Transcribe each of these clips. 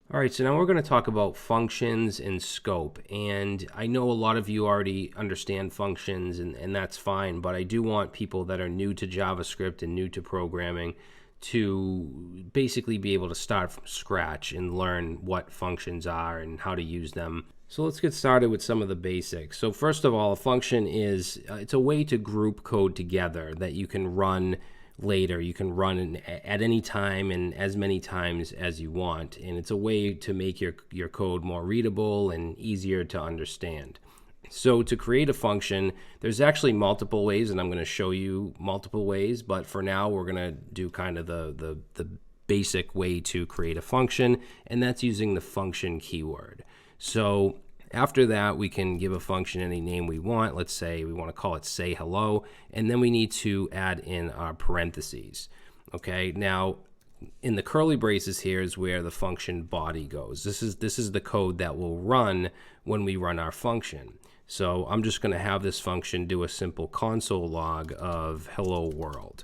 All right, so now we're going to talk about functions and scope. And I know a lot of you already understand functions, and that's fine, but I do want people that are new to JavaScript and new to programming to basically be able to start from scratch and learn what functions are and how to use them. So let's get started with some of the basics. So first of all, a function is it's a way to group code together that you can run later. You can run at any time and as many times as you want. And it's a way to make your code more readable and easier to understand. So to create a function, there's actually multiple ways, and I'm going to show you multiple ways. But for now, we're going to do kind of the basic way to create a function, and that's using the function keyword. So after that, we can give a function any name we want. Let's say we want to call it say hello, and then we need to add in our parentheses. Okay, now in the curly braces here is where the function body goes. This is the code that will run when we run our function. So I'm just going to have this function do a simple console log of hello world.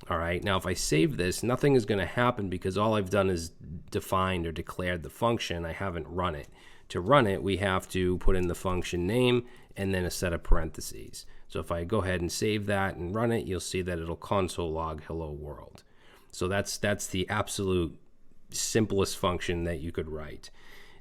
All right, now if I save this, nothing is going to happen because all I've done is defined or declared the function. I haven't run it. To run it, we have to put in the function name and then a set of parentheses. So if I go ahead and save that and run it, you'll see that it'll console log hello world. So that's the absolute simplest function that you could write.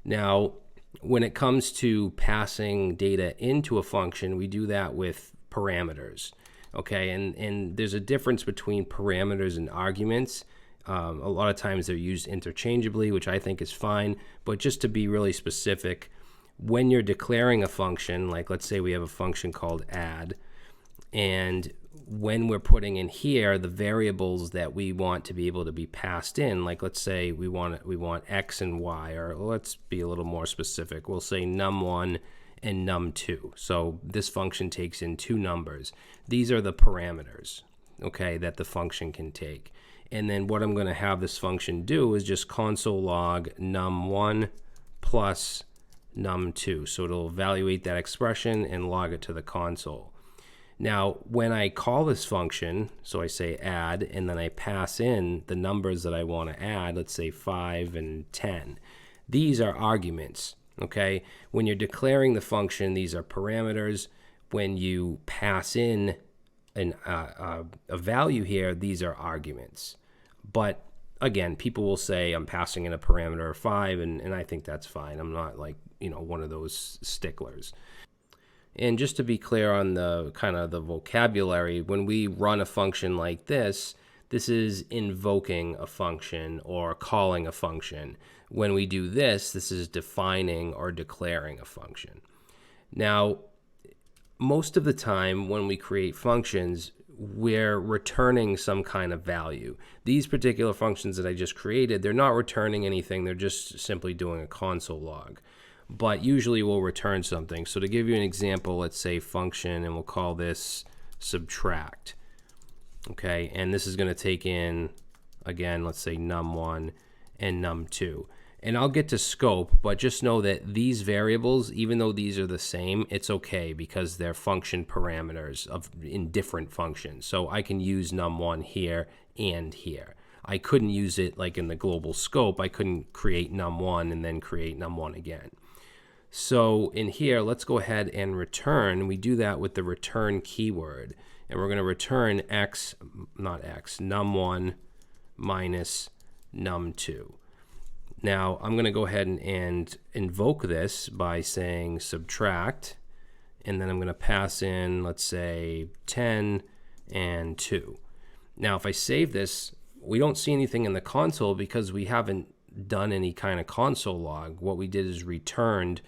Now, when it comes to passing data into a function, we do that with parameters. Okay, and there's a difference between parameters and arguments. A lot of times they're used interchangeably, which I think is fine. But just to be really specific, when you're declaring a function, like let's say we have a function called add, and when we're putting in here the variables that we want to be able to be passed in, like let's say we want x and y, or let's be a little more specific. We'll say num1 and num2. So this function takes in two numbers. These are the parameters, okay, that the function can take. And then what I'm going to have this function do is just console log num1 plus num2. So it'll evaluate that expression and log it to the console. Now, when I call this function, so I say add, and then I pass in the numbers that I want to add, let's say 5 and 10. These are arguments, okay? When you're declaring the function, these are parameters. When you pass in a value here, these are arguments. But again, people will say I'm passing in a parameter of 5, and I think that's fine. I'm not like, one of those sticklers. And just to be clear on the kind of the vocabulary, when we run a function like this is invoking a function or calling a function. When we do this is defining or declaring a function. Now, most of the time when we create functions, we're returning some kind of value. These particular functions that I just created, they're not returning anything. They're just simply doing a console log. But usually we'll return something. So to give you an example, let's say function, and we'll call this subtract. Okay, and this is going to take in, again, let's say num1 and num2. And I'll get to scope, but just know that these variables, even though these are the same, it's okay because they're function parameters in different functions. So I can use num1 here and here. I couldn't use it like in the global scope. I couldn't create num1 and then create num1 again. So in here, let's go ahead and return. We do that with the return keyword. And we're going to return num1 minus num2. Now, I'm going to go ahead and invoke this by saying subtract. And then I'm going to pass in, let's say, 10 and 2. Now, if I save this, we don't see anything in the console because we haven't done any kind of console log. What we did is returned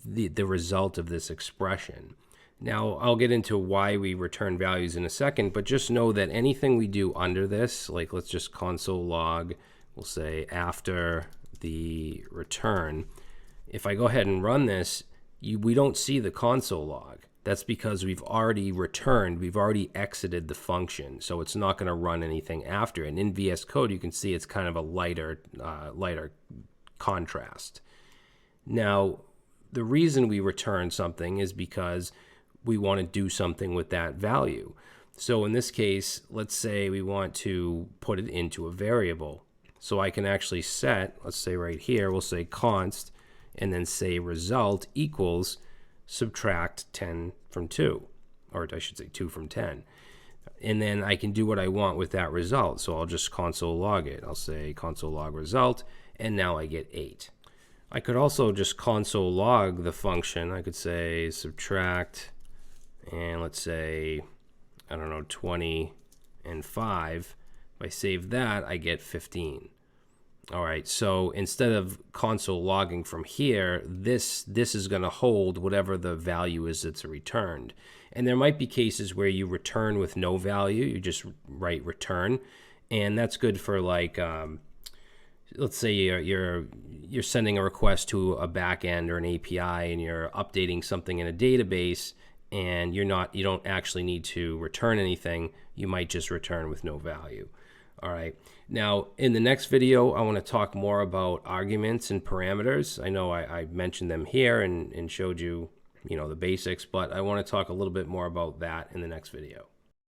the result of this expression. Now, I'll get into why we return values in a second, but just know that anything we do under this, like let's just console log, we'll say after the return. If I go ahead and run this, we don't see the console log. That's because we've already returned, we've already exited the function, so it's not going to run anything after it. And in VS Code, you can see it's kind of a lighter contrast. Now, the reason we return something is because we want to do something with that value. So in this case, let's say we want to put it into a variable. So I can actually set, let's say right here, we'll say const, and then say result equals subtract 10 from 2, or I should say 2 from 10. And then I can do what I want with that result. So I'll just console log it. I'll say console log result, and now I get 8. I could also just console log the function. I could say subtract, and let's say, I don't know, 20 and 5. If I save that, I get 15. All right, so instead of console logging from here, this is going to hold whatever the value is that's returned. And there might be cases where you return with no value. You just write return, and that's good for like, let's say you're sending a request to a backend or an API, and you're updating something in a database, and you don't actually need to return anything. You might just return with no value. All right. Now, in the next video, I want to talk more about arguments and parameters. I know I mentioned them here and showed you, the basics, but I want to talk a little bit more about that in the next video.